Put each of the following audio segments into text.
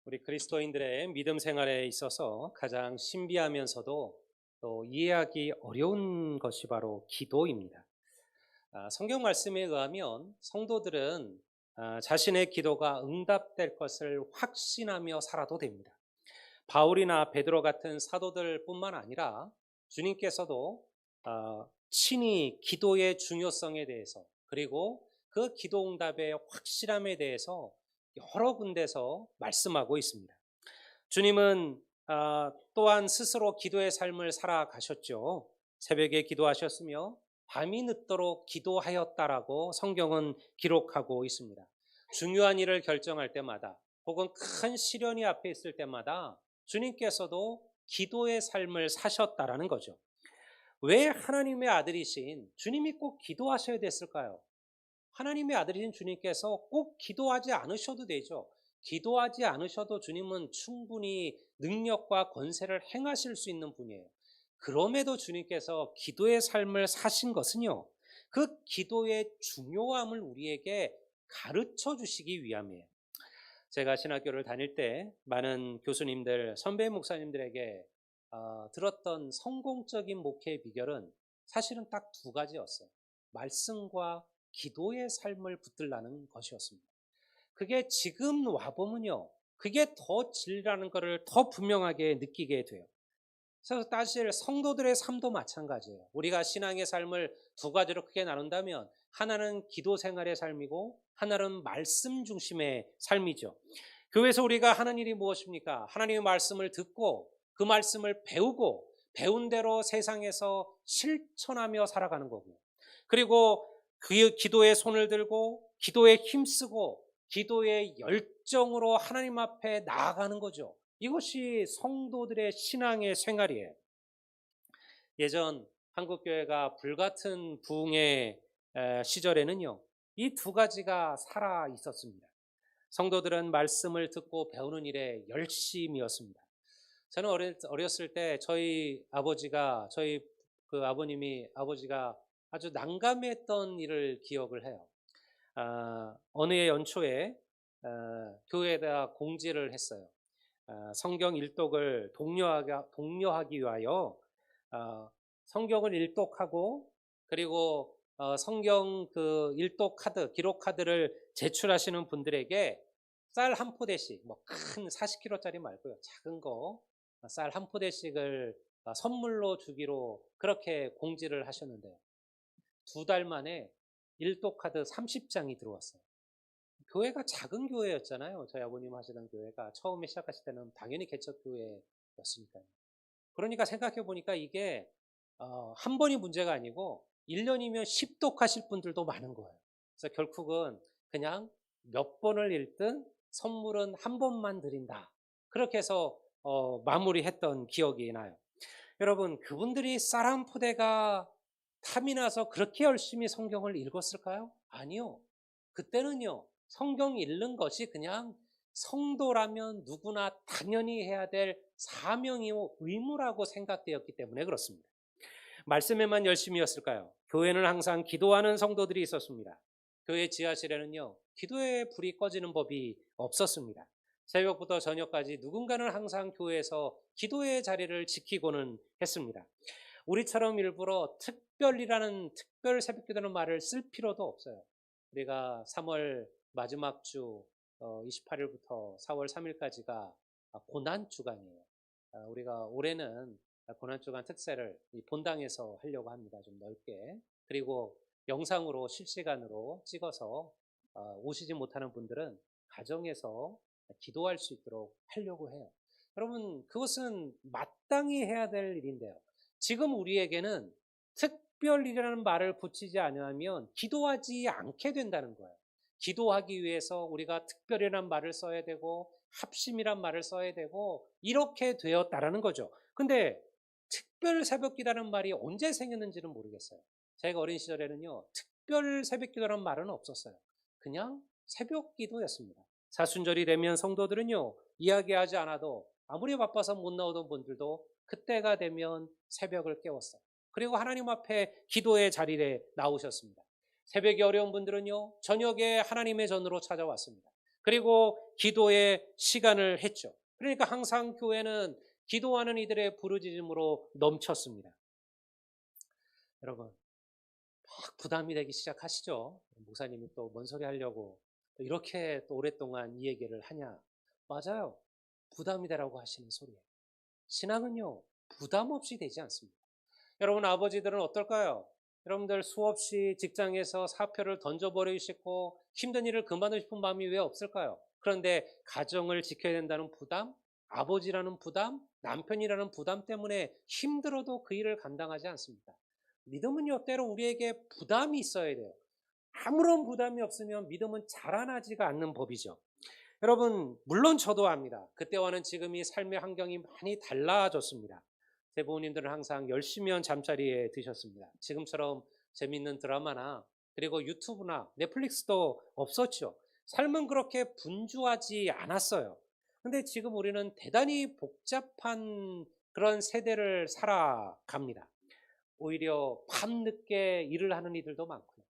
우리 그리스도인들의 믿음 생활에 있어서 가장 신비하면서도 또 이해하기 어려운 것이 바로 기도입니다. 성경 말씀에 의하면 성도들은 자신의 기도가 응답될 것을 확신하며 살아도 됩니다. 바울이나 베드로 같은 사도들뿐만 아니라 주님께서도 친히 기도의 중요성에 대해서, 그리고 그 기도 응답의 확실함에 대해서 여러 군데서 말씀하고 있습니다. 주님은 또한 스스로 기도의 삶을 살아가셨죠. 새벽에 기도하셨으며 밤이 늦도록 기도하였다라고 성경은 기록하고 있습니다. 중요한 일을 결정할 때마다, 혹은 큰 시련이 앞에 있을 때마다 주님께서도 기도의 삶을 사셨다라는 거죠. 왜 하나님의 아들이신 주님이 꼭 기도하셔야 됐을까요? 하나님의 아들이신 주님께서 꼭 기도하지 않으셔도 되죠. 기도하지 않으셔도 주님은 충분히 능력과 권세를 행하실 수 있는 분이에요. 그럼에도 주님께서 기도의 삶을 사신 것은요, 그 기도의 중요함을 우리에게 가르쳐 주시기 위함이에요. 제가 신학교를 다닐 때 많은 교수님들, 선배 목사님들에게 들었던 성공적인 목회의 비결은 사실은 딱 두 가지였어요. 말씀과 기도의 삶을 붙들라는 것이었습니다. 그게 지금 와보면요, 그게 더 진리라는 것을 더 분명하게 느끼게 돼요. 그래서 사실 성도들의 삶도 마찬가지예요. 우리가 신앙의 삶을 두 가지로 크게 나눈다면 하나는 기도 생활의 삶이고 하나는 말씀 중심의 삶이죠. 교회에서 우리가 하는 일이 무엇입니까? 하나님의 말씀을 듣고 그 말씀을 배우고 배운 대로 세상에서 실천하며 살아가는 거고요. 그리고 그 기도에 손을 들고 기도에 힘쓰고 기도의 열정으로 하나님 앞에 나아가는 거죠. 이것이 성도들의 신앙의 생활이에요. 예전 한국교회가 불같은 부흥의 시절에는요, 이 두 가지가 살아 있었습니다. 성도들은 말씀을 듣고 배우는 일에 열심이었습니다. 저는 어렸을 때 저희 그 아버지가 아주 난감했던 일을 기억을 해요. 어느 해 연초에 교회에다 공지를 했어요. 성경 일독을 독려하기 위하여 성경을 일독하고, 그리고 성경 그 일독 카드, 기록 카드를 제출하시는 분들에게 쌀 한 포대씩, 뭐 큰 40kg짜리 말고요, 작은 거 쌀 한 포대씩을 선물로 주기로 그렇게 공지를 하셨는데요. 2달 만에 일독 카드 30장이 들어왔어요. 교회가 작은 교회였잖아요. 저희 아버님 하시던 교회가 처음에 시작하실 때는 당연히 개척교회였으니까요. 그러니까 생각해 보니까 이게 한 번이 문제가 아니고 1년이면 10독 하실 분들도 많은 거예요. 그래서 결국은 그냥 몇 번을 읽든 선물은 한 번만 드린다. 그렇게 해서 마무리했던 기억이 나요. 여러분, 그분들이 쌀 한 포대가 탐이 나서 그렇게 열심히 성경을 읽었을까요? 아니요. 그때는요, 성경 읽는 것이 그냥 성도라면 누구나 당연히 해야 될 사명이고 의무라고 생각되었기 때문에 그렇습니다. 말씀에만 열심이었을까요? 교회는 항상 기도하는 성도들이 있었습니다. 교회 지하실에는요, 기도의 불이 꺼지는 법이 없었습니다. 새벽부터 저녁까지 누군가는 항상 교회에서 기도의 자리를 지키고는 했습니다. 우리처럼 일부러 특별 새벽기도라는 말을 쓸 필요도 없어요. 우리가 3월 마지막 주 28일부터 4월 3일까지가 고난 주간이에요. 우리가 올해는 고난 주간 특세를 이 본당에서 하려고 합니다. 좀 넓게. 그리고 영상으로 실시간으로 찍어서 오시지 못하는 분들은 가정에서 기도할 수 있도록 하려고 해요. 여러분, 그것은 마땅히 해야 될 일인데요. 지금 우리에게는 특별이라는 말을 붙이지 않으면 기도하지 않게 된다는 거예요. 기도하기 위해서 우리가 특별이라는 말을 써야 되고 합심이란 말을 써야 되고 이렇게 되었다라는 거죠. 근데 특별 새벽기도라는 말이 언제 생겼는지는 모르겠어요. 제가 어린 시절에는요, 특별 새벽기도라는 말은 없었어요. 그냥 새벽기도였습니다. 사순절이 되면 성도들은요, 이야기하지 않아도 아무리 바빠서 못 나오던 분들도 그때가 되면 새벽을 깨웠어요. 그리고 하나님 앞에 기도의 자리에 나오셨습니다. 새벽이 어려운 분들은요, 저녁에 하나님의 전으로 찾아왔습니다. 그리고 기도의 시간을 했죠. 그러니까 항상 교회는 기도하는 이들의 부르짖음으로 넘쳤습니다. 여러분, 막 부담이 되기 시작하시죠. 목사님이 또 뭔 소리 하려고 또 이렇게 또 오랫동안 이 얘기를 하냐. 맞아요. 부담이 되라고 하시는 소리예요. 신앙은요, 부담 없이 되지 않습니다. 여러분, 아버지들은 어떨까요? 여러분들 수없이 직장에서 사표를 던져버리고 힘든 일을 그만두고 싶은 마음이 왜 없을까요? 그런데 가정을 지켜야 된다는 부담, 아버지라는 부담, 남편이라는 부담 때문에 힘들어도 그 일을 감당하지 않습니다. 믿음은요, 때로 우리에게 부담이 있어야 돼요. 아무런 부담이 없으면 믿음은 자라나지가 않는 법이죠. 여러분, 물론 저도 압니다. 그때와는 지금이 삶의 환경이 많이 달라졌습니다. 제 부모님들은 항상 열심히 한 잠자리에 드셨습니다. 지금처럼 재밌는 드라마나 그리고 유튜브나 넷플릭스도 없었죠. 삶은 그렇게 분주하지 않았어요. 근데 지금 우리는 대단히 복잡한 그런 세대를 살아갑니다. 오히려 밤늦게 일을 하는 이들도 많고요.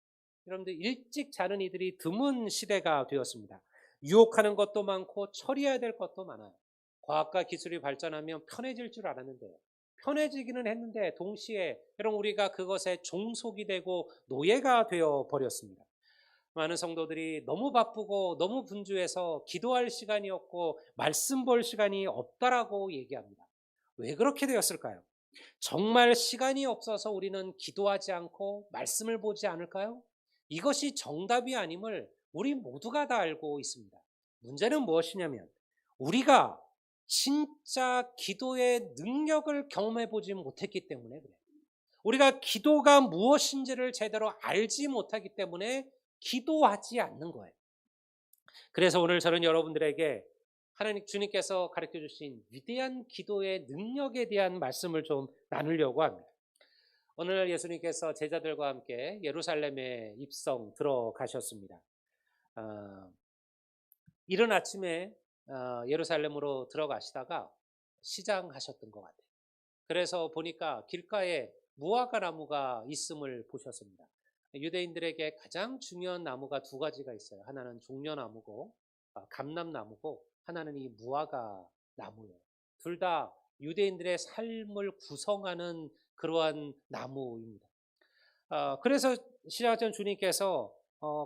여러분들 일찍 자는 이들이 드문 시대가 되었습니다. 유혹하는 것도 많고 처리해야 될 것도 많아요. 과학과 기술이 발전하면 편해질 줄 알았는데요. 편해지기는 했는데 동시에 여러분 우리가 그것에 종속이 되고 노예가 되어 버렸습니다. 많은 성도들이 너무 바쁘고 너무 분주해서 기도할 시간이 없고 말씀 볼 시간이 없다라고 얘기합니다. 왜 그렇게 되었을까요? 정말 시간이 없어서 우리는 기도하지 않고 말씀을 보지 않을까요? 이것이 정답이 아님을 우리 모두가 다 알고 있습니다. 문제는 무엇이냐면 우리가 진짜 기도의 능력을 경험해 보지 못했기 때문에 그래요. 우리가 기도가 무엇인지를 제대로 알지 못하기 때문에 기도하지 않는 거예요. 그래서 오늘 저는 여러분들에게 하나님 주님께서 가르쳐 주신 위대한 기도의 능력에 대한 말씀을 좀 나누려고 합니다. 오늘 예수님께서 제자들과 함께 예루살렘에 입성 들어가셨습니다. 이른 아침에 예루살렘으로 들어가시다가 시장하셨던 것 같아요. 그래서 보니까 길가에 무화과 나무가 있음을 보셨습니다. 유대인들에게 가장 중요한 나무가 두 가지가 있어요. 하나는 종려나무고 감람나무고 하나는 이 무화과 나무예요. 둘 다 유대인들의 삶을 구성하는 그러한 나무입니다. 그래서 시작전 주님께서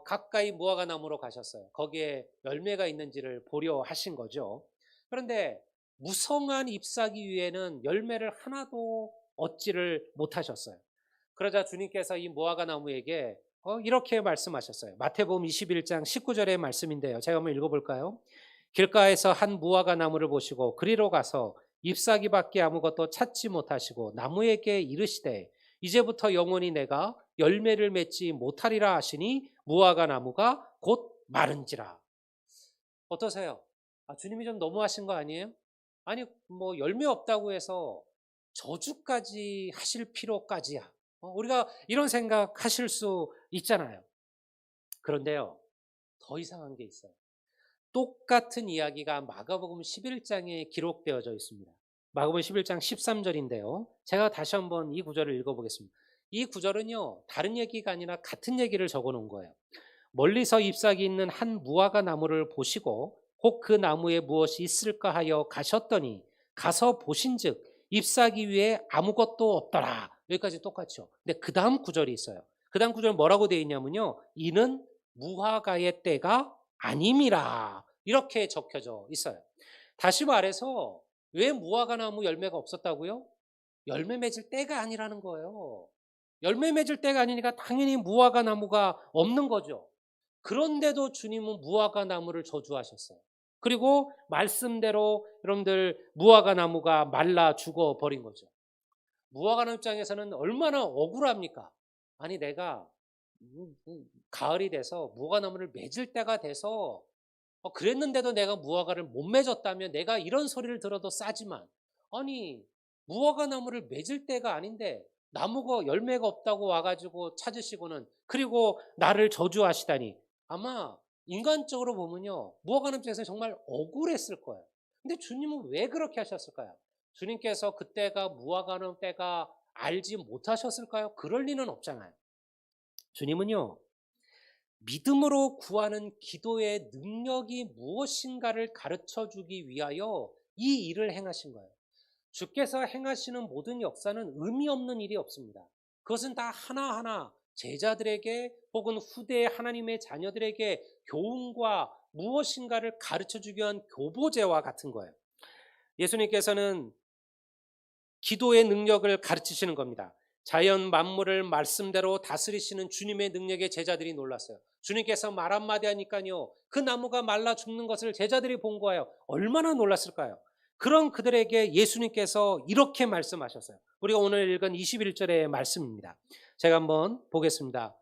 가까이 무화과 나무로 가셨어요. 거기에 열매가 있는지를 보려 하신 거죠. 그런데 무성한 잎사귀 위에는 열매를 하나도 얻지를 못하셨어요. 그러자 주님께서 이 무화과 나무에게 이렇게 말씀하셨어요. 마태복음 21장 19절의 말씀인데요. 제가 한번 읽어볼까요? 길가에서 한 무화과 나무를 보시고 그리로 가서 잎사귀밖에 아무것도 찾지 못하시고 나무에게 이르시되 이제부터 영원히 내가 열매를 맺지 못하리라 하시니 무화과 나무가 곧 마른지라. 어떠세요? 주님이 좀 너무하신 거 아니에요? 아니 뭐 열매 없다고 해서 저주까지 하실 필요까지야. 우리가 이런 생각 하실 수 있잖아요. 그런데요, 더 이상한 게 있어요. 똑같은 이야기가 마가복음 11장에 기록되어져 있습니다. 마가복음 11장 13절인데요. 제가 다시 한번 이 구절을 읽어보겠습니다. 이 구절은요, 다른 얘기가 아니라 같은 얘기를 적어 놓은 거예요. 멀리서 잎사귀 있는 한 무화과 나무를 보시고 혹 그 나무에 무엇이 있을까 하여 가셨더니 가서 보신즉 잎사귀 위에 아무것도 없더라. 여기까지 똑같죠. 근데 그 다음 구절이 있어요. 그 다음 구절은 뭐라고 되어 있냐면요. 이는 무화과의 때가 아님이라. 이렇게 적혀져 있어요. 다시 말해서 왜 무화과 나무 열매가 없었다고요? 열매 맺을 때가 아니라는 거예요. 열매 맺을 때가 아니니까 당연히 무화과 나무가 없는 거죠. 그런데도 주님은 무화과 나무를 저주하셨어요. 그리고 말씀대로 여러분들 무화과 나무가 말라 죽어 버린 거죠. 무화과 나무 입장에서는 얼마나 억울합니까? 아니 내가 가을이 돼서 무화과 나무를 맺을 때가 돼서 그랬는데도 내가 무화과를 못 맺었다면 내가 이런 소리를 들어도 싸지만 아니 무화과 나무를 맺을 때가 아닌데 나무가 열매가 없다고 와가지고 찾으시고는 그리고 나를 저주하시다니 아마 인간적으로 보면요 무화과 나무 입장에서 정말 억울했을 거예요. 근데 주님은 왜 그렇게 하셨을까요? 주님께서 그때가 무화과 나무 때가 알지 못하셨을까요? 그럴 리는 없잖아요. 주님은요 믿음으로 구하는 기도의 능력이 무엇인가를 가르쳐 주기 위하여 이 일을 행하신 거예요. 주께서 행하시는 모든 역사는 의미 없는 일이 없습니다. 그것은 다 하나하나 제자들에게 혹은 후대의 하나님의 자녀들에게 교훈과 무엇인가를 가르쳐 주기 위한 교보제와 같은 거예요. 예수님께서는 기도의 능력을 가르치시는 겁니다. 자연 만물을 말씀대로 다스리시는 주님의 능력에 제자들이 놀랐어요. 주님께서 말 한마디 하니까요, 그 나무가 말라 죽는 것을 제자들이 본 거예요. 얼마나 놀랐을까요? 그런 그들에게 예수님께서 이렇게 말씀하셨어요. 우리가 오늘 읽은 21절의 말씀입니다. 제가 한번 보겠습니다.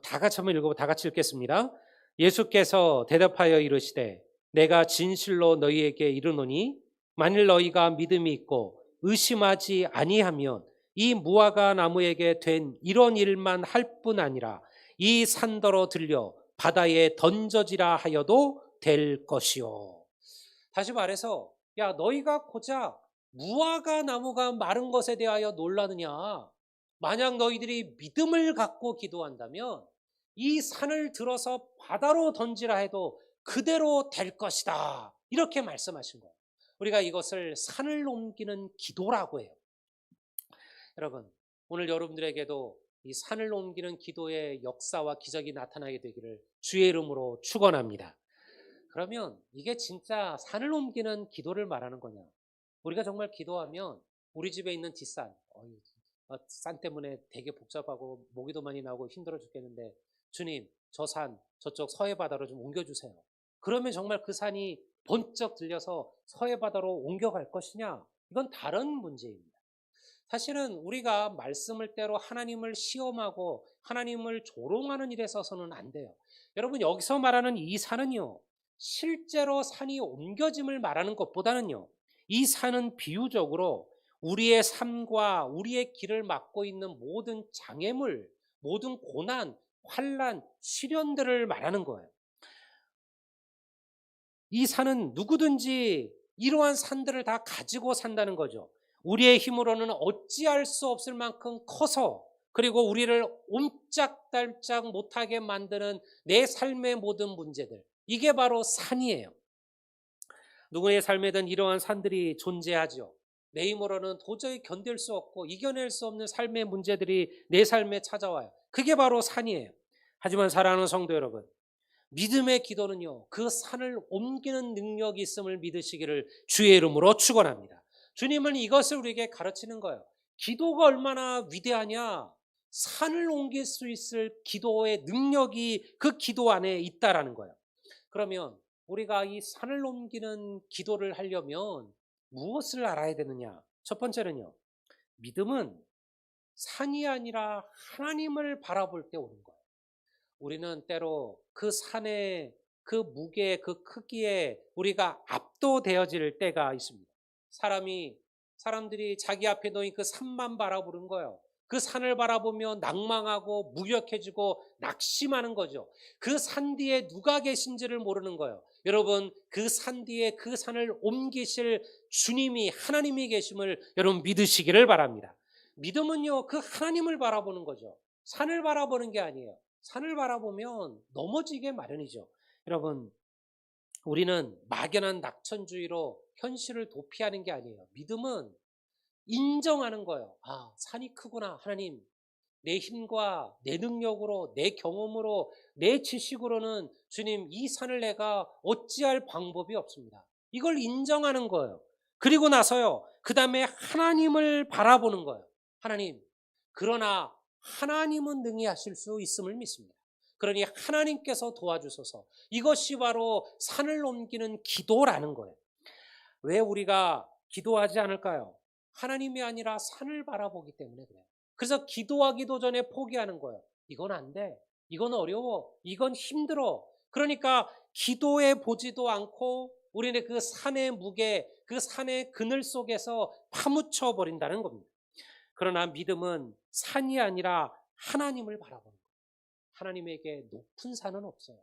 다 같이 한번 읽어보고 다 같이 읽겠습니다. 예수께서 대답하여 이르시되 내가 진실로 너희에게 이르노니 만일 너희가 믿음이 있고 의심하지 아니하면 이 무화과 나무에게 된 이런 일만 할 뿐 아니라 이 산더러 들려 바다에 던져지라 하여도 될 것이요. 다시 말해서 야, 너희가 고작 무화과 나무가 마른 것에 대하여 놀라느냐? 만약 너희들이 믿음을 갖고 기도한다면 이 산을 들어서 바다로 던지라 해도 그대로 될 것이다. 이렇게 말씀하신 거예요. 우리가 이것을 산을 옮기는 기도라고 해요. 여러분, 오늘 여러분들에게도 이 산을 옮기는 기도의 역사와 기적이 나타나게 되기를 주의 이름으로 축원합니다. 그러면 이게 진짜 산을 옮기는 기도를 말하는 거냐? 우리가 정말 기도하면 우리 집에 있는 뒷산, 산 때문에 되게 복잡하고 모기도 많이 나오고 힘들어 죽겠는데 주님, 저 산 저쪽 서해 바다로 좀 옮겨주세요. 그러면 정말 그 산이 번쩍 들려서 서해 바다로 옮겨갈 것이냐? 이건 다른 문제입니다. 사실은 우리가 말씀을 대로 하나님을 시험하고 하나님을 조롱하는 일에 서서는 안 돼요. 여러분, 여기서 말하는 이 산은요, 실제로 산이 옮겨짐을 말하는 것보다는요, 이 산은 비유적으로 우리의 삶과 우리의 길을 막고 있는 모든 장애물, 모든 고난, 환난, 시련들을 말하는 거예요. 이 산은 누구든지 이러한 산들을 다 가지고 산다는 거죠. 우리의 힘으로는 어찌할 수 없을 만큼 커서, 그리고 우리를 옴짝달짝 못하게 만드는 내 삶의 모든 문제들, 이게 바로 산이에요. 누구의 삶에든 이러한 산들이 존재하죠. 내 힘으로는 도저히 견딜 수 없고 이겨낼 수 없는 삶의 문제들이 내 삶에 찾아와요. 그게 바로 산이에요. 하지만 사랑하는 성도 여러분, 믿음의 기도는요, 그 산을 옮기는 능력이 있음을 믿으시기를 주의 이름으로 축원합니다. 주님은 이것을 우리에게 가르치는 거예요. 기도가 얼마나 위대하냐? 산을 옮길 수 있을 기도의 능력이 그 기도 안에 있다라는 거예요. 그러면 우리가 이 산을 옮기는 기도를 하려면 무엇을 알아야 되느냐? 첫 번째는요, 믿음은 산이 아니라 하나님을 바라볼 때 오는 거예요. 우리는 때로 그 산의 그 무게, 그 크기에 우리가 압도되어질 때가 있습니다. 사람들이 자기 앞에 놓인 그 산만 바라보는 거예요. 그 산을 바라보며 낭망하고 무력해지고 낙심하는 거죠. 그 산 뒤에 누가 계신지를 모르는 거예요. 여러분, 그 산 뒤에 그 산을 옮기실 주님이, 하나님이 계심을 여러분 믿으시기를 바랍니다. 믿음은요, 그 하나님을 바라보는 거죠. 산을 바라보는 게 아니에요. 산을 바라보면 넘어지게 마련이죠. 여러분, 우리는 막연한 낙천주의로 현실을 도피하는 게 아니에요. 믿음은 인정하는 거예요. 아, 산이 크구나. 하나님, 내 힘과 내 능력으로, 내 경험으로, 내 지식으로는 주님, 이 산을 내가 어찌할 방법이 없습니다. 이걸 인정하는 거예요. 그리고 나서요, 그 다음에 하나님을 바라보는 거예요. 하나님, 그러나 하나님은 능히 하실 수 있음을 믿습니다. 그러니 하나님께서 도와주소서. 이것이 바로 산을 옮기는 기도라는 거예요. 왜 우리가 기도하지 않을까요? 하나님이 아니라 산을 바라보기 때문에 그래요. 그래서 기도하기도 전에 포기하는 거예요. 이건 안 돼. 이건 어려워. 이건 힘들어. 그러니까 기도해 보지도 않고 우리는 그 산의 무게, 그 산의 그늘 속에서 파묻혀 버린다는 겁니다. 그러나 믿음은 산이 아니라 하나님을 바라보는 거예요. 하나님에게 높은 산은 없어요.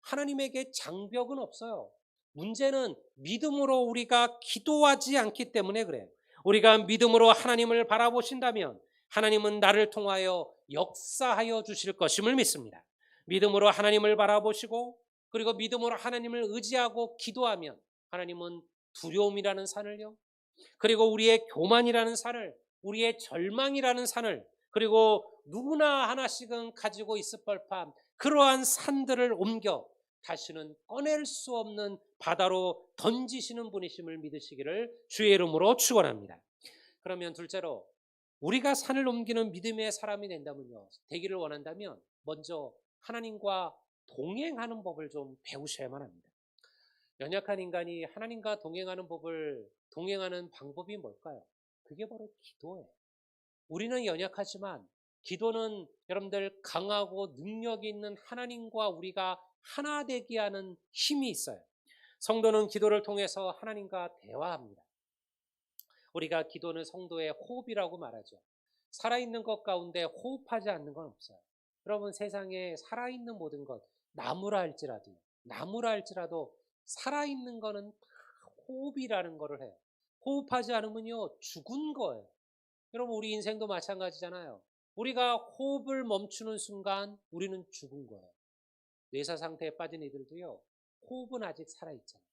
하나님에게 장벽은 없어요. 문제는 믿음으로 우리가 기도하지 않기 때문에 그래요. 우리가 믿음으로 하나님을 바라보신다면 하나님은 나를 통하여 역사하여 주실 것임을 믿습니다. 믿음으로 하나님을 바라보시고 그리고 믿음으로 하나님을 의지하고 기도하면 하나님은 두려움이라는 산을요, 그리고 우리의 교만이라는 산을, 우리의 절망이라는 산을, 그리고 누구나 하나씩은 가지고 있을 법한 그러한 산들을 옮겨 다시는 꺼낼 수 없는 바다로 던지시는 분이심을 믿으시기를 주의 이름으로 축원합니다. 그러면 둘째로, 우리가 산을 옮기는 믿음의 사람이 되기를 원한다면 먼저 하나님과 동행하는 법을 좀 배우셔야만 합니다. 연약한 인간이 하나님과 동행하는 방법이 뭘까요? 그게 바로 기도예요. 우리는 연약하지만 기도는 여러분들 강하고 능력이 있는 하나님과 우리가 하나 되게 하는 힘이 있어요. 성도는 기도를 통해서 하나님과 대화합니다. 우리가 기도는 성도의 호흡이라고 말하죠. 살아있는 것 가운데 호흡하지 않는 건 없어요. 여러분, 세상에 살아있는 모든 것, 나무라 할지라도 살아있는 거는 다 호흡이라는 거를 해요. 호흡하지 않으면요, 죽은 거예요. 여러분, 우리 인생도 마찬가지잖아요. 우리가 호흡을 멈추는 순간 우리는 죽은 거예요. 뇌사 상태에 빠진 이들도요, 호흡은 아직 살아있잖아요.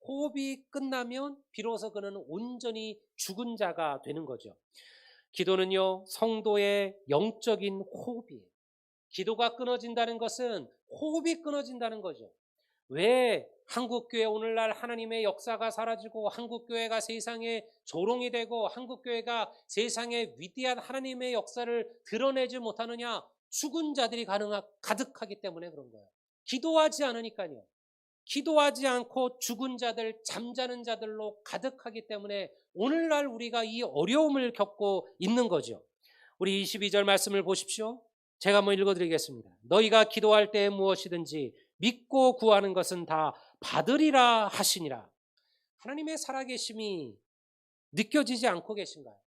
호흡이 끝나면 비로소 그는 온전히 죽은 자가 되는 거죠. 기도는요, 성도의 영적인 호흡이에요. 기도가 끊어진다는 것은 호흡이 끊어진다는 거죠. 왜 한국교회 오늘날 하나님의 역사가 사라지고 한국교회가 세상의 조롱이 되고 한국교회가 세상의 위대한 하나님의 역사를 드러내지 못하느냐? 죽은 자들이 가득하기 때문에 그런 거예요. 기도하지 않으니까요. 기도하지 않고 죽은 자들, 잠자는 자들로 가득하기 때문에 오늘날 우리가 이 어려움을 겪고 있는 거죠. 우리 22절 말씀을 보십시오. 제가 한번 읽어드리겠습니다. 너희가 기도할 때 무엇이든지 믿고 구하는 것은 다 받으리라 하시니라. 하나님의 살아계심이 느껴지지 않고 계신가요?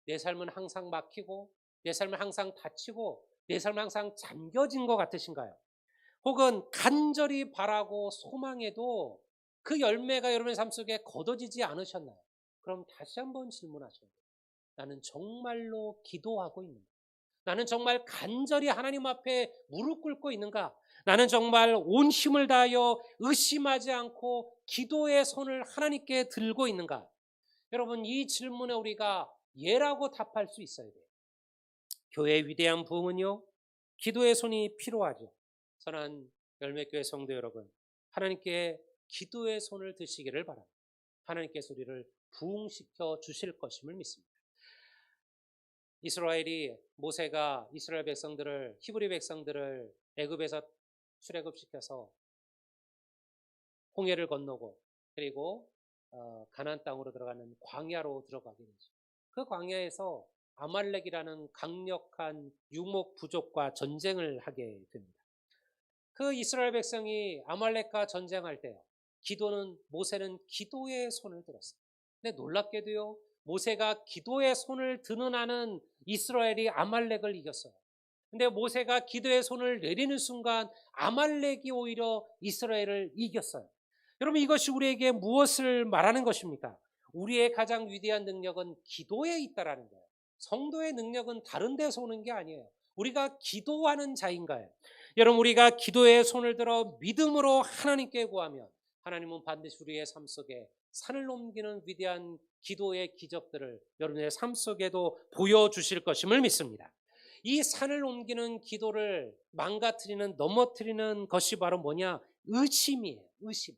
내 삶은 항상 막히고 내 삶은 항상 다치고 내 삶은 항상 잠겨진 것 같으신가요? 혹은 간절히 바라고 소망해도 그 열매가 여러분의 삶 속에 거둬지지 않으셨나요? 그럼 다시 한번 질문하셔야 돼요. 나는 정말로 기도하고 있는가? 나는 정말 간절히 하나님 앞에 무릎 꿇고 있는가? 나는 정말 온 힘을 다하여 의심하지 않고 기도의 손을 하나님께 들고 있는가? 여러분, 이 질문에 우리가 예라고 답할 수 있어야 돼요. 교회의 위대한 부흥은요, 기도의 손이 필요하죠. 선한 열매교회 성도 여러분, 하나님께 기도의 손을 드시기를 바랍니다. 하나님께서 우리를 부흥시켜 주실 것임을 믿습니다. 모세가 이스라엘 백성들을, 히브리 백성들을 애굽에서 출애굽시켜서 홍해를 건너고 그리고 가나안 땅으로 들어가는 광야로 들어가게 되죠. 그 광야에서 아말렉이라는 강력한 유목 부족과 전쟁을 하게 됩니다. 그 이스라엘 백성이 아말렉과 전쟁할 때요, 모세는 기도의 손을 들었어요. 근데 놀랍게도요, 모세가 기도의 손을 드는 한은 이스라엘이 아말렉을 이겼어요. 근데 모세가 기도의 손을 내리는 순간 아말렉이 오히려 이스라엘을 이겼어요. 여러분, 이것이 우리에게 무엇을 말하는 것입니까? 우리의 가장 위대한 능력은 기도에 있다라는 거예요. 성도의 능력은 다른 데서 오는 게 아니에요. 우리가 기도하는 자인가요? 여러분, 우리가 기도의 손을 들어 믿음으로 하나님께 구하면 하나님은 반드시 우리의 삶 속에 산을 넘기는 위대한 기도의 기적들을 여러분의 삶 속에도 보여주실 것임을 믿습니다. 이 산을 옮기는 기도를 넘어뜨리는 것이 바로 뭐냐? 의심이에요. 의심.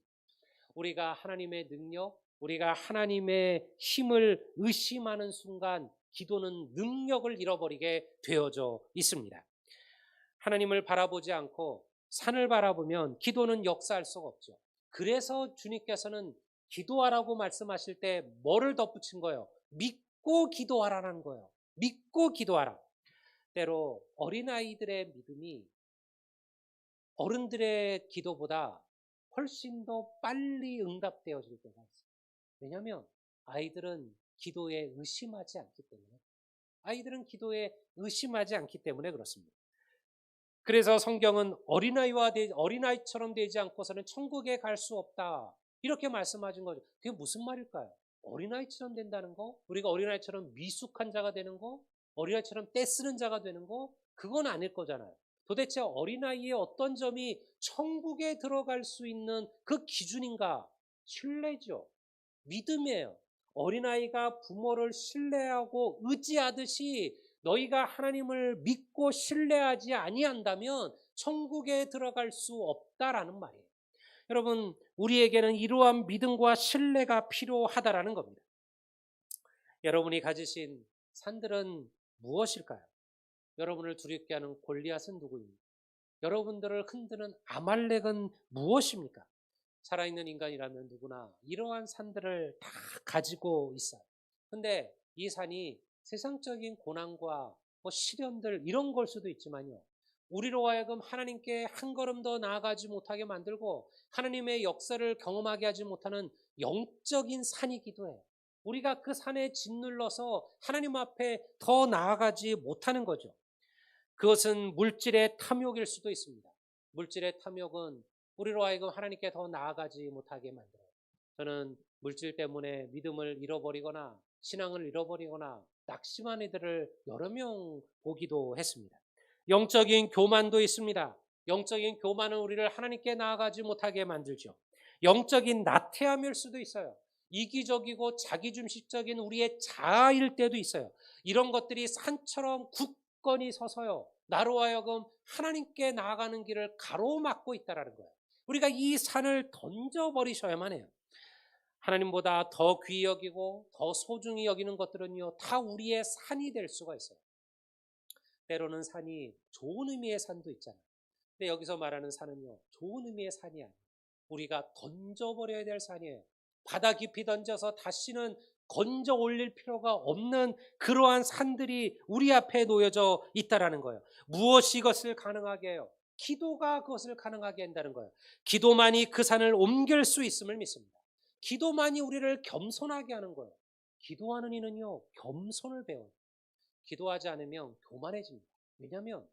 우리가 하나님의 능력, 우리가 하나님의 힘을 의심하는 순간 기도는 능력을 잃어버리게 되어져 있습니다. 하나님을 바라보지 않고 산을 바라보면 기도는 역사할 수가 없죠. 그래서 주님께서는 기도하라고 말씀하실 때 뭐를 덧붙인 거예요? 믿고 기도하라는 거예요. 믿고 기도하라. 때로 어린아이들의 믿음이 어른들의 기도보다 훨씬 더 빨리 응답되어질 때가 있어요. 왜냐하면 아이들은 기도에 의심하지 않기 때문에 그렇습니다. 그래서 성경은 어린아이처럼 되지 않고서는 천국에 갈 수 없다, 이렇게 말씀하신 거죠. 그게 무슨 말일까요? 어린아이처럼 된다는 거, 우리가 어린아이처럼 미숙한 자가 되는 거, 어린아이처럼 떼쓰는 자가 되는 거, 그건 아닐 거잖아요. 도대체 어린아이의 어떤 점이 천국에 들어갈 수 있는 그 기준인가? 신뢰죠. 믿음이에요. 어린아이가 부모를 신뢰하고 의지하듯이 너희가 하나님을 믿고 신뢰하지 아니한다면 천국에 들어갈 수 없다라는 말이에요. 여러분, 우리에게는 이러한 믿음과 신뢰가 필요하다라는 겁니다. 여러분이 가지신 산들은 무엇일까요? 여러분을 두렵게 하는 골리앗은 누구입니까? 여러분들을 흔드는 아말렉은 무엇입니까? 살아있는 인간이라면 누구나 이러한 산들을 다 가지고 있어요. 근데 이 산이 세상적인 고난과 시련들 이런 걸 수도 있지만요. 우리로 하여금 하나님께 한 걸음 더 나아가지 못하게 만들고 하나님의 역사를 경험하게 하지 못하는 영적인 산이기도 해요. 우리가 그 산에 짓눌러서 하나님 앞에 더 나아가지 못하는 거죠. 그것은 물질의 탐욕일 수도 있습니다. 물질의 탐욕은 우리로 하여금 하나님께 더 나아가지 못하게 만들어요. 저는 물질 때문에 믿음을 잃어버리거나 신앙을 잃어버리거나 낙심한 이들을 여러 명 보기도 했습니다. 영적인 교만도 있습니다. 영적인 교만은 우리를 하나님께 나아가지 못하게 만들죠. 영적인 나태함일 수도 있어요. 이기적이고 자기중심적인 우리의 자아일 때도 있어요. 이런 것들이 산처럼 굳건히 서서요. 나로 하여금 하나님께 나아가는 길을 가로막고 있다는 거예요. 우리가 이 산을 던져버리셔야만 해요. 하나님보다 더 귀히 여기고 더 소중히 여기는 것들은요, 다 우리의 산이 될 수가 있어요. 때로는 산이 좋은 의미의 산도 있잖아요. 근데 여기서 말하는 산은요, 좋은 의미의 산이 아니에요. 우리가 던져버려야 될 산이에요. 바다 깊이 던져서 다시는 건져 올릴 필요가 없는 그러한 산들이 우리 앞에 놓여져 있다라는 거예요. 무엇이 이것을 가능하게 해요? 기도가 그것을 가능하게 한다는 거예요. 기도만이 그 산을 옮길 수 있음을 믿습니다. 기도만이 우리를 겸손하게 하는 거예요. 기도하는 이는요, 겸손을 배워요. 기도하지 않으면 교만해집니다. 왜냐하면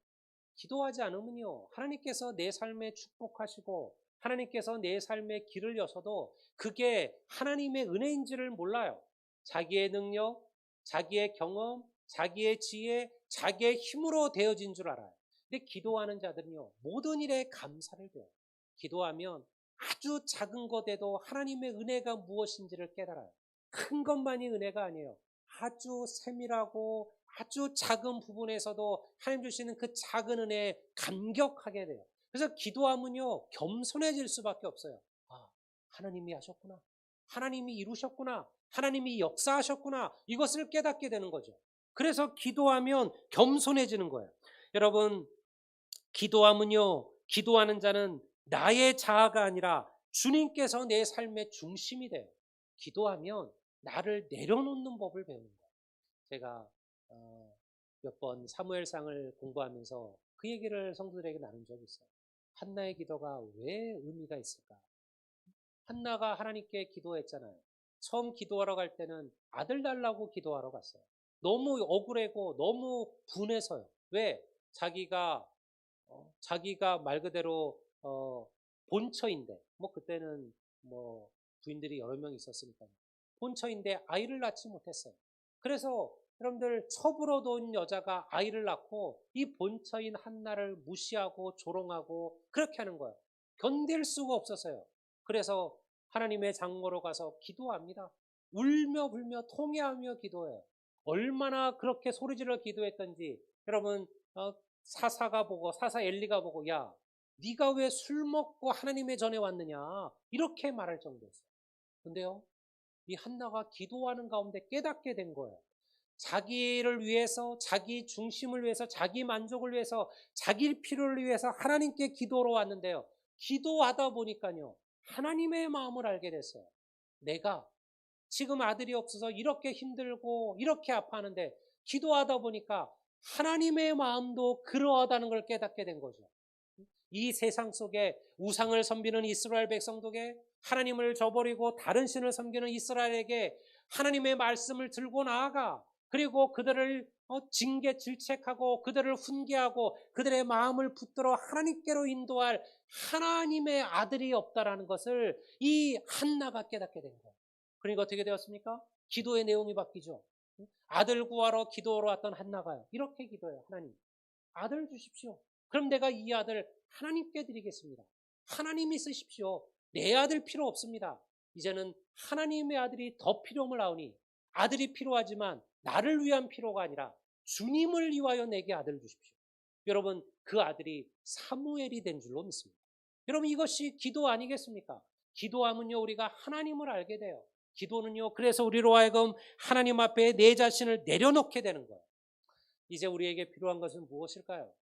기도하지 않으면요, 하나님께서 내 삶에 축복하시고 하나님께서 내 삶의 길을 여셔도 그게 하나님의 은혜인지를 몰라요. 자기의 능력, 자기의 경험, 자기의 지혜, 자기의 힘으로 되어진 줄 알아요. 근데 기도하는 자들은요, 모든 일에 감사를 배워요. 기도하면 아주 작은 것에도 하나님의 은혜가 무엇인지를 깨달아요. 큰 것만이 은혜가 아니에요. 아주 세밀하고 아주 작은 부분에서도 하나님 주시는 그 작은 은혜에 감격하게 돼요. 그래서 기도하면요, 겸손해질 수밖에 없어요. 아, 하나님이 하셨구나. 하나님이 이루셨구나. 하나님이 역사하셨구나. 이것을 깨닫게 되는 거죠. 그래서 기도하면 겸손해지는 거예요. 여러분, 기도하면요, 기도하는 자는 나의 자아가 아니라 주님께서 내 삶의 중심이 돼요. 기도하면 나를 내려놓는 법을 배우는 거예요. 제가 몇 번 사무엘상을 공부하면서 그 얘기를 성도들에게 나눈 적이 있어요. 한나의 기도가 왜 의미가 있을까? 한나가 하나님께 기도했잖아요. 처음 기도하러 갈 때는 아들 달라고 기도하러 갔어요. 너무 억울하고 너무 분해서요. 왜? 자기가 말 그대로 본처인데, 뭐 그때는 뭐 부인들이 여러 명 있었으니까요. 본처인데 아이를 낳지 못했어요. 그래서 여러분들, 첩으로 돈 여자가 아이를 낳고 이 본처인 한나를 무시하고 조롱하고 그렇게 하는 거예요. 견딜 수가 없었어요. 그래서 하나님의 장로로 가서 기도합니다. 울며 불며 통회하며 기도해요. 얼마나 그렇게 소리질러 기도했던지 여러분, 사사 엘리가 보고, 야, 네가 왜 술 먹고 하나님의 전에 왔느냐, 이렇게 말할 정도였어요. 근데요, 이 한나가 기도하는 가운데 깨닫게 된 거예요. 자기를 위해서, 자기 중심을 위해서, 자기 만족을 위해서, 자기 필요를 위해서 하나님께 기도로 왔는데요, 기도하다 보니까요, 하나님의 마음을 알게 됐어요. 내가 지금 아들이 없어서 이렇게 힘들고 이렇게 아파하는데 기도하다 보니까 하나님의 마음도 그러하다는 걸 깨닫게 된 거죠. 이 세상 속에 우상을 섬기는 이스라엘 백성들에게, 하나님을 저버리고 다른 신을 섬기는 이스라엘에게 하나님의 말씀을 들고 나아가, 그리고 그들을 질책하고 그들을 훈계하고 그들의 마음을 붙들어 하나님께로 인도할 하나님의 아들이 없다라는 것을 이 한나가 깨닫게 된 거예요. 그러니까 어떻게 되었습니까? 기도의 내용이 바뀌죠. 아들 구하러 기도하러 왔던 한나가요, 이렇게 기도해요. 하나님, 아들 주십시오. 그럼 내가 이 아들 하나님께 드리겠습니다. 하나님이 쓰십시오. 내 아들 필요 없습니다. 이제는 하나님의 아들이 더 필요함을 아오니 아들이 필요하지만 나를 위한 필요가 아니라 주님을 위하여 내게 아들을 주십시오. 여러분, 그 아들이 사무엘이 된 줄로 믿습니다. 여러분, 이것이 기도 아니겠습니까? 기도하면요, 우리가 하나님을 알게 돼요. 기도는요, 그래서 우리로 하여금 하나님 앞에 내 자신을 내려놓게 되는 거예요. 이제 우리에게 필요한 것은 무엇일까요?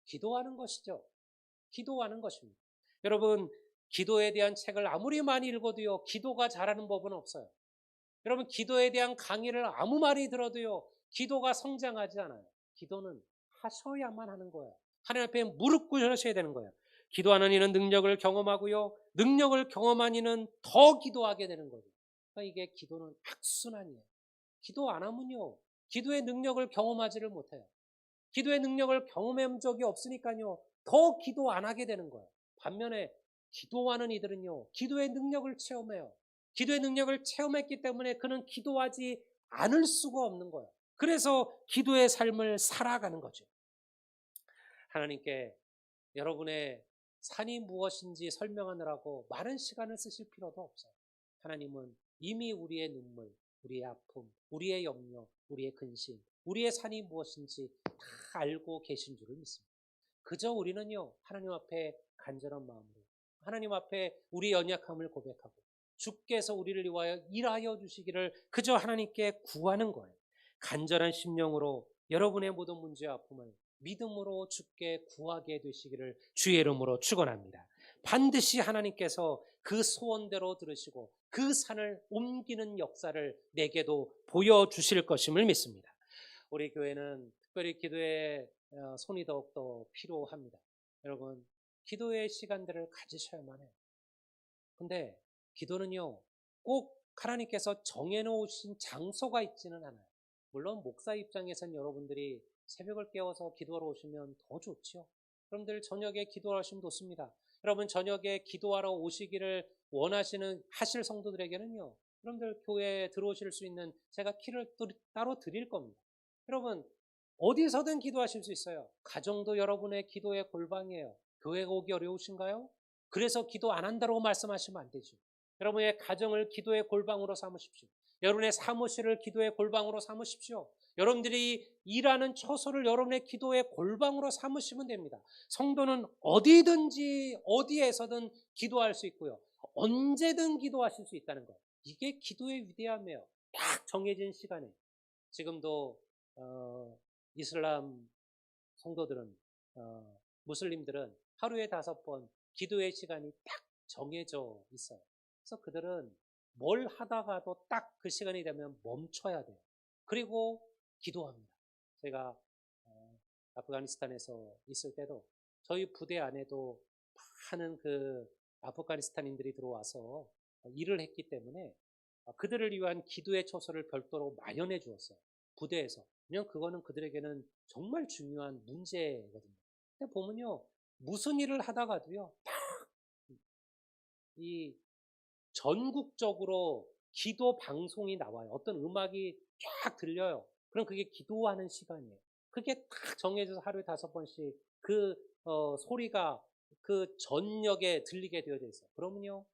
기도하는 것이죠. 기도하는 것입니다. 여러분, 기도에 대한 책을 아무리 많이 읽어도요, 기도가 잘하는 법은 없어요. 여러분, 기도에 대한 강의를 아무 말이 들어도요, 기도가 성장하지 않아요. 기도는 하셔야만 하는 거예요. 하나님 앞에 무릎 꿇으셔야 되는 거예요. 기도하는 이는 능력을 경험하고요, 능력을 경험한 이는 더 기도하게 되는 거죠. 그러니까 이게 기도는 악순환이에요. 기도 안 하면요, 기도의 능력을 경험하지를 못해요. 기도의 능력을 경험한 적이 없으니까요, 더 기도 안 하게 되는 거예요. 반면에 기도하는 이들은요, 기도의 능력을 체험해요. 기도의 능력을 체험했기 때문에 그는 기도하지 않을 수가 없는 거예요. 그래서 기도의 삶을 살아가는 거죠. 하나님께 여러분의 산이 무엇인지 설명하느라고 많은 시간을 쓰실 필요도 없어요. 하나님은 이미 우리의 눈물, 우리의 아픔, 우리의 염려, 우리의 근심, 우리의 산이 무엇인지 다 알고 계신 줄을 믿습니다. 그저 우리는요, 하나님 앞에 간절한 마음으로 하나님 앞에 우리 연약함을 고백하고 주께서 우리를 위하여 일하여 주시기를 그저 하나님께 구하는 거예요. 간절한 심령으로 여러분의 모든 문제와 아픔을 믿음으로 주께 구하게 되시기를 주의 이름으로 축원합니다. 반드시 하나님께서 그 소원대로 들으시고 그 산을 옮기는 역사를 내게도 보여주실 것임을 믿습니다. 우리 교회는 특별히 기도에 손이 더욱더 필요합니다. 여러분, 기도의 시간들을 가지셔야만 해요. 근데 기도는요, 꼭 하나님께서 정해놓으신 장소가 있지는 않아요. 물론 목사 입장에서는 여러분들이 새벽을 깨워서 기도하러 오시면 더 좋죠. 여러분들 저녁에 기도하러 오시면 좋습니다. 여러분 저녁에 기도하러 오시기를 원하시는 하실 성도들에게는요, 여러분들 교회에 들어오실 수 있는 제가 키를 따로 드릴 겁니다. 여러분, 어디서든 기도하실 수 있어요. 가정도 여러분의 기도의 골방이에요. 교회 오기 어려우신가요? 그래서 기도 안 한다고 말씀하시면 안 되죠. 여러분의 가정을 기도의 골방으로 삼으십시오. 여러분의 사무실을 기도의 골방으로 삼으십시오. 여러분들이 일하는 처소를 여러분의 기도의 골방으로 삼으시면 됩니다. 성도는 어디든지 어디에서든 기도할 수 있고요, 언제든 기도하실 수 있다는 거예요. 이게 기도의 위대함이에요. 딱 정해진 시간에. 지금도 이슬람 성도들은, 무슬림들은 하루에 5번 기도의 시간이 딱 정해져 있어요. 그래서 그들은 뭘 하다가도 딱 그 시간이 되면 멈춰야 돼요. 그리고 기도합니다. 제가 아프가니스탄에서 있을 때도 저희 부대 안에도 많은 그 아프가니스탄인들이 들어와서 일을 했기 때문에 그들을 위한 기도의 처소를 별도로 마련해 주었어요. 부대에서. 왜냐하면 그거는 그들에게는 정말 중요한 문제거든요. 근데 보면요, 무슨 일을 하다가도요, 이 전국적으로 기도 방송이 나와요. 어떤 음악이 쫙 들려요. 그럼 그게 기도하는 시간이에요. 그게 딱 정해져서 하루에 5번씩 그 소리가 그 전역에 들리게 되어져 있어요. 그러면요,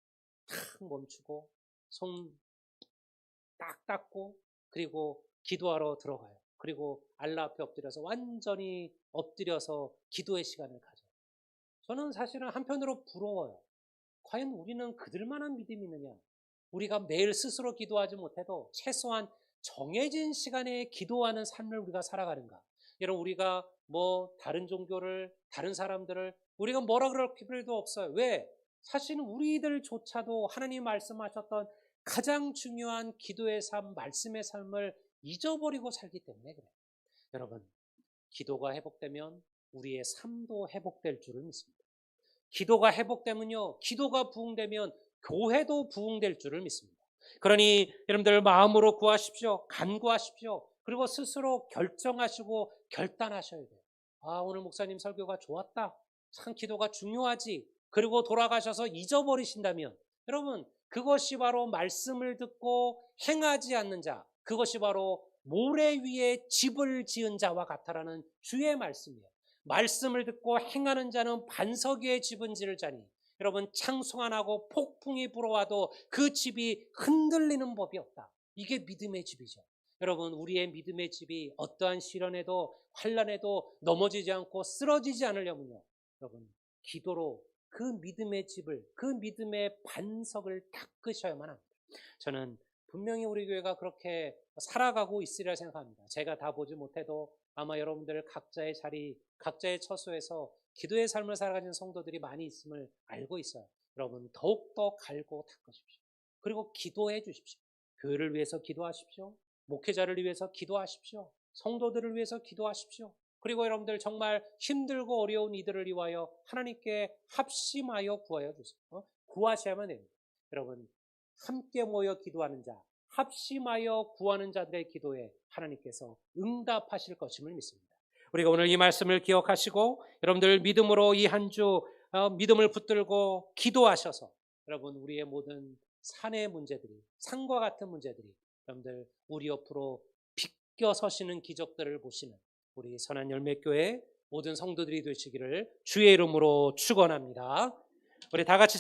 탁 멈추고 손 딱 닦고 그리고 기도하러 들어가요. 그리고 알라 앞에 엎드려서 완전히 엎드려서 기도의 시간을 가져요. 저는 사실은 한편으로 부러워요. 과연 우리는 그들만한 믿음이 있느냐? 우리가 매일 스스로 기도하지 못해도 최소한 정해진 시간에 기도하는 삶을 우리가 살아가는가? 여러분, 우리가 뭐 다른 종교를, 다른 사람들을 우리가 뭐라 그럴 필요도 없어요. 왜? 사실은 우리들조차도 하나님 말씀하셨던 가장 중요한 기도의 삶, 말씀의 삶을 잊어버리고 살기 때문에 그래요. 여러분, 기도가 회복되면 우리의 삶도 회복될 줄을 믿습니다. 기도가 회복되면요, 기도가 부흥되면 교회도 부흥될 줄을 믿습니다. 그러니 여러분들 마음으로 구하십시오. 간구하십시오. 그리고 스스로 결정하시고 결단하셔야 돼요. 아, 오늘 목사님 설교가 좋았다. 참 기도가 중요하지. 그리고 돌아가셔서 잊어버리신다면 여러분, 그것이 바로 말씀을 듣고 행하지 않는 자, 그것이 바로 모래 위에 집을 지은 자와 같다라는 주의 말씀이에요. 말씀을 듣고 행하는 자는 반석 위에 집은 지을 자니 여러분 창수가 나고 폭풍이 불어와도 그 집이 흔들리는 법이 없다. 이게 믿음의 집이죠. 여러분 우리의 믿음의 집이 어떠한 시련에도 환난에도 넘어지지 않고 쓰러지지 않으려면요. 여러분 기도로 그 믿음의 집을 그 믿음의 반석을 닦으셔야만 합니다. 저는 분명히 우리 교회가 그렇게 살아가고 있으리라 생각합니다. 제가 다 보지 못해도 아마 여러분들 각자의 자리, 각자의 처소에서 기도의 삶을 살아가는 성도들이 많이 있음을 알고 있어요. 여러분 더욱더 갈고 닦으십시오. 그리고 기도해 주십시오. 교회를 위해서 기도하십시오. 목회자를 위해서 기도하십시오. 성도들을 위해서 기도하십시오. 그리고 여러분들 정말 힘들고 어려운 이들을 위하여 하나님께 합심하여 구하여 주세요. 구하셔야만 됩니다. 여러분 함께 모여 기도하는 자, 합심하여 구하는 자들의 기도에 하나님께서 응답하실 것임을 믿습니다. 우리가 오늘 이 말씀을 기억하시고 여러분들 믿음으로 이 한 주 믿음을 붙들고 기도하셔서 여러분 우리의 모든 산의 문제들이 산과 같은 문제들이 여러분들 우리 옆으로 비껴 서시는 기적들을 보시는 우리 선한 열매교회 모든 성도들이 되시기를 주의 이름으로 축원합니다. 우리 다 같이